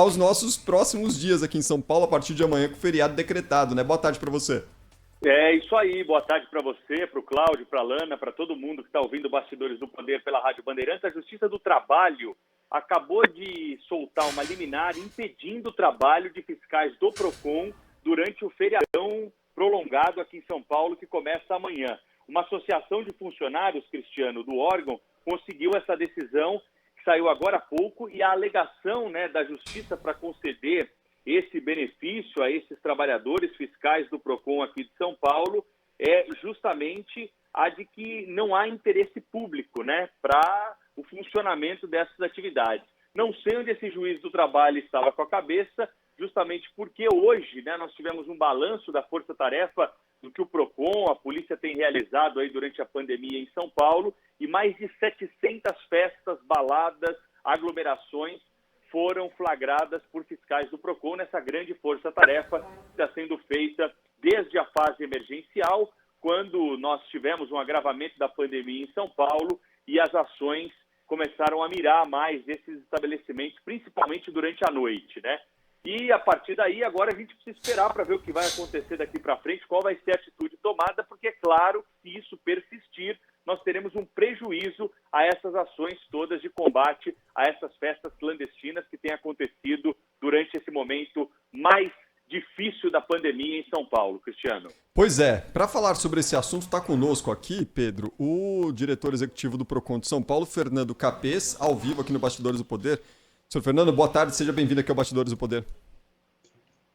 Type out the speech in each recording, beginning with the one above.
aos nossos próximos dias aqui em São Paulo, a partir de amanhã, com o feriado decretado, né? Boa tarde para você. É isso aí, boa tarde para você, para o Cláudio, para a Lana, para todo mundo que está ouvindo Bastidores do Poder pela Rádio Bandeirantes. A Justiça do Trabalho acabou de soltar uma liminar impedindo o trabalho de fiscais do PROCON durante o feriadão prolongado aqui em São Paulo, que começa amanhã. Uma associação de funcionários, Cristiano, do órgão, conseguiu essa decisão, que saiu agora há pouco, e a alegação, né, da Justiça para conceder esse benefício a esses trabalhadores fiscais do PROCON aqui de São Paulo é justamente a de que não há interesse público, né, para o funcionamento dessas atividades. Não sei onde esse juiz do trabalho estava com a cabeça, justamente porque hoje, né, nós tivemos um balanço da força-tarefa do que o PROCON, a polícia tem realizado aí durante a pandemia em São Paulo, e mais de 700 festas, baladas, aglomerações foram flagradas por fiscais do PROCON nessa grande força-tarefa que está sendo feita desde a fase emergencial, quando nós tivemos um agravamento da pandemia em São Paulo e as ações começaram a mirar mais esses estabelecimentos, principalmente durante a noite, né? E a partir daí, agora a gente precisa esperar para ver o que vai acontecer daqui para frente, qual vai ser a atitude tomada, porque é claro que se isso persistir, nós teremos um prejuízo a essas ações todas de combate a essas festas clandestinas que têm acontecido durante esse momento mais difícil da pandemia em São Paulo. Cristiano. Pois é, para falar sobre esse assunto, está conosco aqui, Pedro, o diretor executivo do PROCON de São Paulo, Fernando Capês, ao vivo aqui no Bastidores do Poder. Senhor Fernando, boa tarde, seja bem-vindo aqui ao Bastidores do Poder.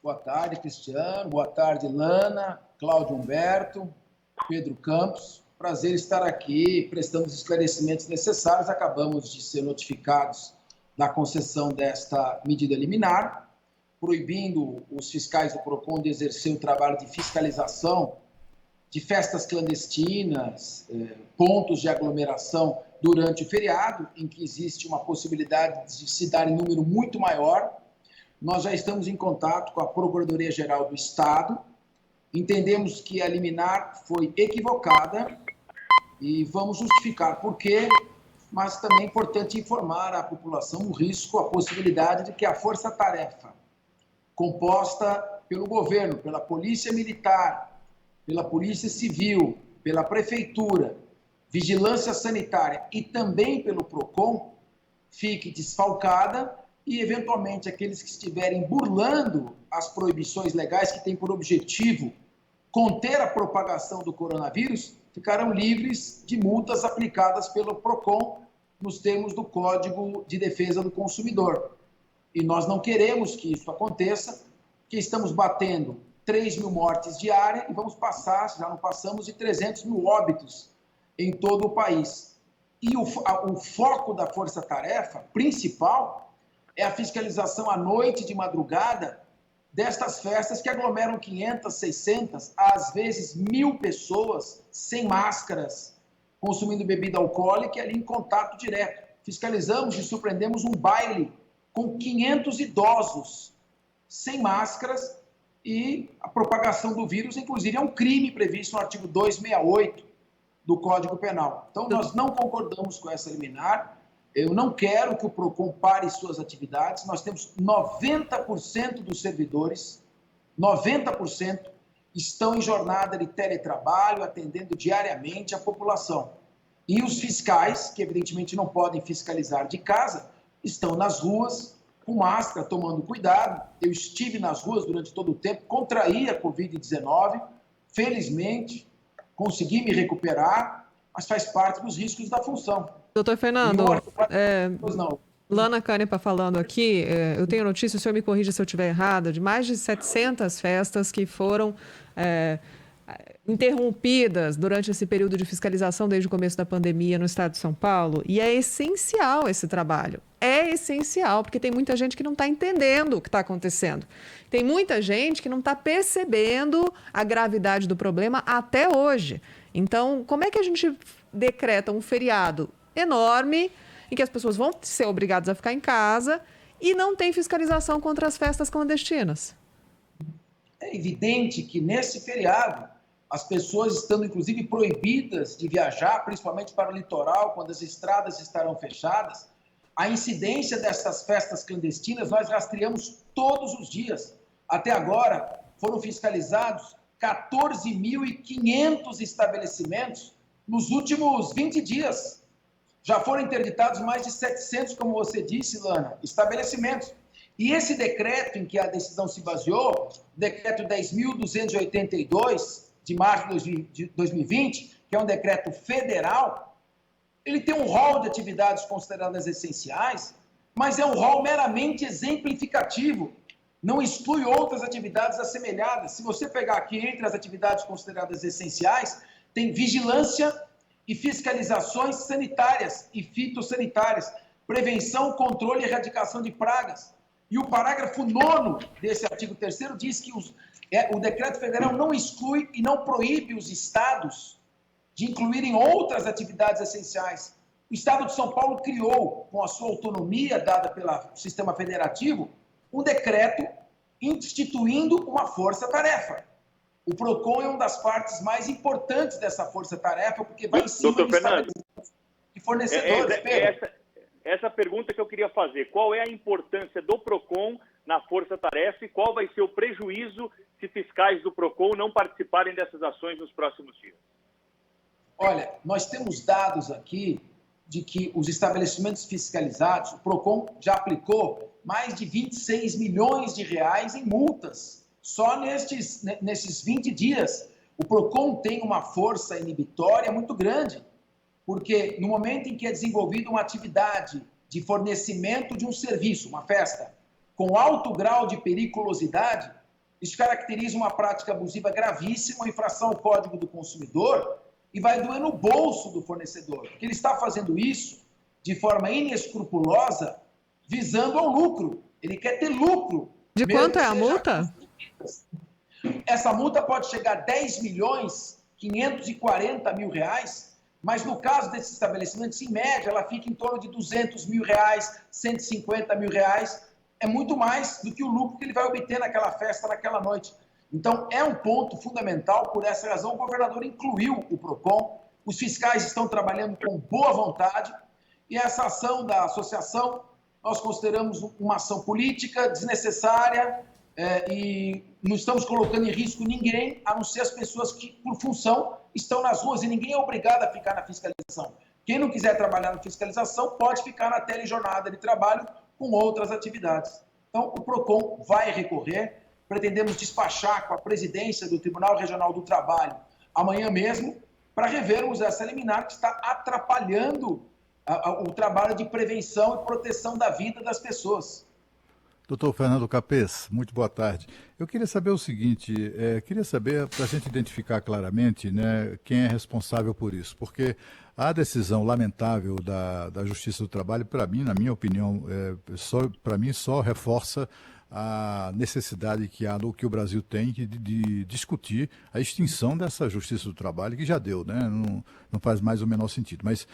Boa tarde, Cristiano. Boa tarde, Lana, Cláudio Humberto, Pedro Campos. Prazer estar aqui prestando os esclarecimentos necessários. Acabamos de ser notificados da concessão desta medida liminar, proibindo os fiscais do PROCON de exercer o trabalho de fiscalização de festas clandestinas, pontos de aglomeração durante o feriado, em que existe uma possibilidade de se dar em número muito maior. Nós já estamos em contato com a Procuradoria-Geral do Estado, entendemos que a liminar foi equivocada e vamos justificar por quê, mas também é importante informar à população o risco, a possibilidade de que a força-tarefa, composta pelo governo, pela Polícia Militar, pela Polícia Civil, pela Prefeitura, Vigilância Sanitária e também pelo PROCON, fique desfalcada e, eventualmente, aqueles que estiverem burlando as proibições legais que têm por objetivo conter a propagação do coronavírus, ficarão livres de multas aplicadas pelo PROCON nos termos do Código de Defesa do Consumidor. E nós não queremos que isso aconteça, porque estamos batendo 3 mil mortes diárias e vamos passar, já não passamos, de 300 mil óbitos em todo o país. E o foco da força-tarefa principal é a fiscalização à noite, de madrugada, destas festas que aglomeram 500, 600, às vezes 1.000 pessoas sem máscaras, consumindo bebida alcoólica e ali em contato direto. Fiscalizamos e surpreendemos um baile com 500 idosos sem máscaras e a propagação do vírus, inclusive, é um crime previsto no artigo 268 do Código Penal. Então, nós não concordamos com essa liminar. Eu não quero que o PROCON pare suas atividades. Nós temos 90% dos servidores, 90% estão em jornada de teletrabalho, atendendo diariamente a população. E os fiscais, que evidentemente não podem fiscalizar de casa, estão nas ruas, com máscara, tomando cuidado. Eu estive nas ruas durante todo o tempo, contraí a Covid-19, felizmente, consegui me recuperar, mas faz parte dos riscos da função. Doutor Fernando, Lana Canepa falando aqui, eu tenho notícia, o senhor me corrija se eu estiver errada, de mais de 700 festas que foram interrompidas durante esse período de fiscalização desde o começo da pandemia no estado de São Paulo, e é essencial esse trabalho. É essencial, porque tem muita gente que não está entendendo o que está acontecendo. Tem muita gente que não está percebendo a gravidade do problema até hoje. Então, como é que a gente decreta um feriado enorme, em que as pessoas vão ser obrigadas a ficar em casa e não tem fiscalização contra as festas clandestinas? É evidente que nesse feriado, as pessoas estando inclusive proibidas de viajar, principalmente para o litoral, quando as estradas estarão fechadas, A incidência dessas festas clandestinas nós rastreamos todos os dias. Até agora, foram fiscalizados 14.500 estabelecimentos nos últimos 20 dias. Já foram interditados mais de 700, como você disse, Lana, estabelecimentos. E esse decreto em que a decisão se baseou, o decreto 10.282, de março de 2020, que é um decreto federal, ele tem um rol de atividades consideradas essenciais, mas é um rol meramente exemplificativo, não exclui outras atividades assemelhadas. Se você pegar aqui entre as atividades consideradas essenciais, tem vigilância e fiscalizações sanitárias e fitossanitárias, prevenção, controle e erradicação de pragas. E o parágrafo 9º desse artigo 3º diz que o decreto federal não exclui e não proíbe os estados de incluírem outras atividades essenciais. O estado de São Paulo criou, com a sua autonomia dada pelo sistema federativo, um decreto instituindo uma força-tarefa. O PROCON é uma das partes mais importantes dessa força-tarefa, porque vai em cima de estabelecimentos e fornecedores. Essa pergunta que eu queria fazer, qual é a importância do PROCON na força-tarefa e qual vai ser o prejuízo se fiscais do PROCON não participarem dessas ações nos próximos dias? Olha, nós temos dados aqui de que os estabelecimentos fiscalizados, o PROCON já aplicou mais de 26 milhões de reais em multas, só nesses 20 dias. O PROCON tem uma força inibitória muito grande, porque no momento em que é desenvolvida uma atividade de fornecimento de um serviço, uma festa, com alto grau de periculosidade, isso caracteriza uma prática abusiva gravíssima, uma infração ao Código do Consumidor, e vai doer no bolso do fornecedor, porque ele está fazendo isso de forma inescrupulosa, visando ao lucro. Ele quer ter lucro. De quanto é a multa? Essa multa pode chegar a 10.540 mil reais, mas no caso desses estabelecimentos, em média, ela fica em torno de 200 mil reais, 150 mil reais. É muito mais do que o lucro que ele vai obter naquela festa, naquela noite. Então, é um ponto fundamental. Por essa razão, o governador incluiu o PROCON. Os fiscais estão trabalhando com boa vontade. E essa ação da associação, nós consideramos uma ação política, desnecessária, e não estamos colocando em risco ninguém, a não ser as pessoas que, por função, estão nas ruas, e ninguém é obrigado a ficar na fiscalização. Quem não quiser trabalhar na fiscalização pode ficar na telejornada de trabalho com outras atividades. Então, o PROCON vai recorrer, pretendemos despachar com a presidência do Tribunal Regional do Trabalho amanhã mesmo, para revermos essa liminar que está atrapalhando o trabalho de prevenção e proteção da vida das pessoas. Doutor Fernando Capês, muito boa tarde. Eu queria saber o seguinte, para a gente identificar claramente, né, quem é responsável por isso, porque a decisão lamentável da Justiça do Trabalho, para mim, na minha opinião, só reforça a necessidade que o Brasil tem de discutir a extinção dessa Justiça do Trabalho, que já deu, né? Não faz mais o menor sentido, mas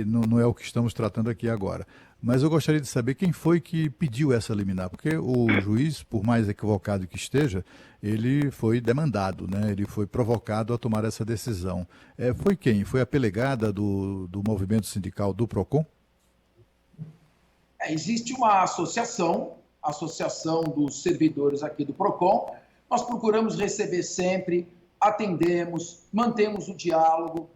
não é o que estamos tratando aqui agora. Mas eu gostaria de saber quem foi que pediu essa liminar, porque o juiz, por mais equivocado que esteja, ele foi demandado, né? Ele foi provocado a tomar essa decisão. Foi quem? Foi a pelegada do movimento sindical do PROCON? Existe uma associação dos servidores aqui do PROCON. Nós procuramos receber sempre, atendemos, mantemos o diálogo.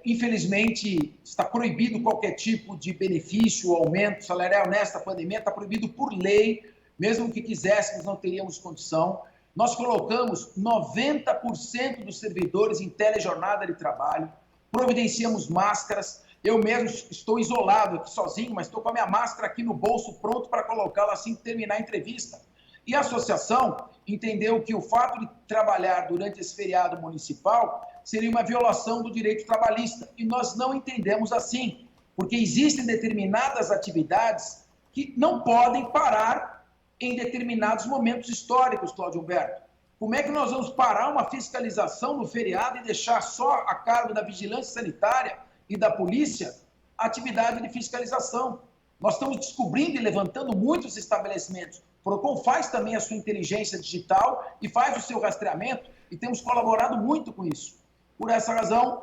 Infelizmente, está proibido qualquer tipo de benefício ou aumento salarial nesta pandemia, está proibido por lei, mesmo que quiséssemos, não teríamos condição. Nós colocamos 90% dos servidores em telejornada de trabalho, providenciamos máscaras. Eu mesmo estou isolado aqui sozinho, mas estou com a minha máscara aqui no bolso, pronto para colocá-la assim que terminar a entrevista. E a associação entendeu que o fato de trabalhar durante esse feriado municipal seria uma violação do direito trabalhista. E nós não entendemos assim, porque existem determinadas atividades que não podem parar em determinados momentos históricos, Cláudio Humberto. Como é que nós vamos parar uma fiscalização no feriado e deixar só a cargo da vigilância sanitária e da polícia a atividade de fiscalização? Nós estamos descobrindo e levantando muitos estabelecimentos. O PROCON faz também a sua inteligência digital e faz o seu rastreamento e temos colaborado muito com isso. Por essa razão,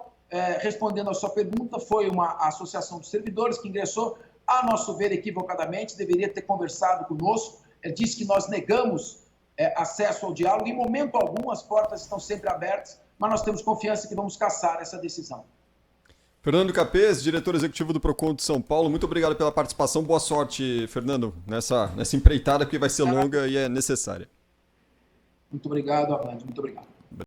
respondendo à sua pergunta, foi uma associação de servidores que ingressou. a nosso ver, equivocadamente, deveria ter conversado conosco. Ele disse que nós negamos acesso ao diálogo. Em momento algum, as portas estão sempre abertas, mas nós temos confiança que vamos cassar essa decisão. Fernando Capês, diretor executivo do Procon de São Paulo, muito obrigado pela participação. Boa sorte, Fernando, nessa empreitada que vai ser longa e é necessária. Muito obrigado, Armando. Muito obrigado.